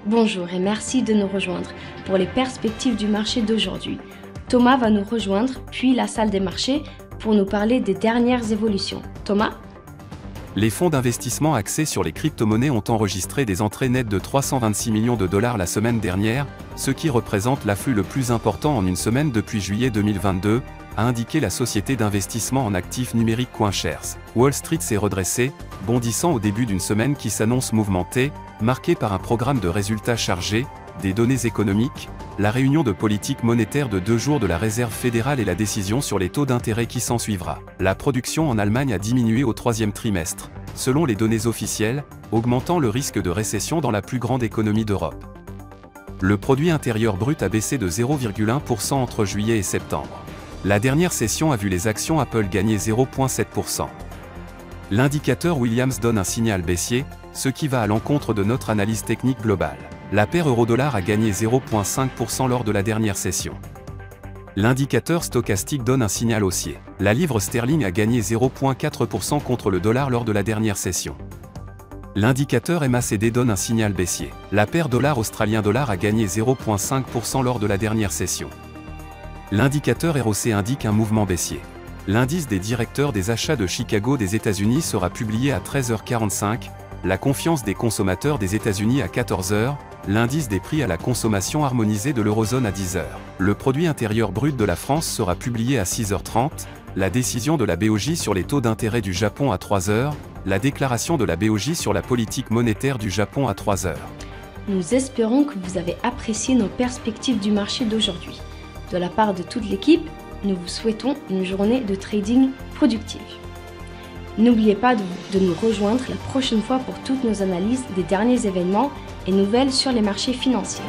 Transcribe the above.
Bonjour et merci de nous rejoindre pour les perspectives du marché d'aujourd'hui. Thomas va nous rejoindre, puis la salle des marchés, pour nous parler des dernières évolutions. Thomas ? Les fonds d'investissement axés sur les crypto-monnaies ont enregistré des entrées nettes de 326 millions de dollars la semaine dernière, ce qui représente l'afflux le plus important en une semaine depuis juillet 2022, a indiqué la société d'investissement en actifs numériques CoinShares. Wall Street s'est redressé, bondissant au début d'une semaine qui s'annonce mouvementée, marquée par un programme de résultats chargés, des données économiques, la réunion de politique monétaire de 2 jours de la Réserve fédérale et la décision sur les taux d'intérêt qui s'ensuivra. La production en Allemagne a diminué au 3e trimestre, selon les données officielles, augmentant le risque de récession dans la plus grande économie d'Europe. Le produit intérieur brut a baissé de 0,1% entre juillet et septembre. La dernière session a vu les actions Apple gagner 0,7%. L'indicateur Williams donne un signal baissier, ce qui va à l'encontre de notre analyse technique globale. La paire euro-dollar a gagné 0,5% lors de la dernière session. L'indicateur stochastique donne un signal haussier. La livre sterling a gagné 0,4% contre le dollar lors de la dernière session. L'indicateur MACD donne un signal baissier. La paire dollar-australien-dollar a gagné 0,5% lors de la dernière session. L'indicateur ROC indique un mouvement baissier. L'indice des directeurs des achats de Chicago des États-Unis sera publié à 13h45, la confiance des consommateurs des États-Unis à 14h, l'indice des prix à la consommation harmonisé de l'Eurozone à 10h. Le produit intérieur brut de la France sera publié à 6h30, la décision de la BOJ sur les taux d'intérêt du Japon à 3h, la déclaration de la BOJ sur la politique monétaire du Japon à 3h. Nous espérons que vous avez apprécié nos perspectives du marché d'aujourd'hui. De la part de toute l'équipe, nous vous souhaitons une journée de trading productive. N'oubliez pas de nous rejoindre la prochaine fois pour toutes nos analyses des derniers événements et nouvelles sur les marchés financiers.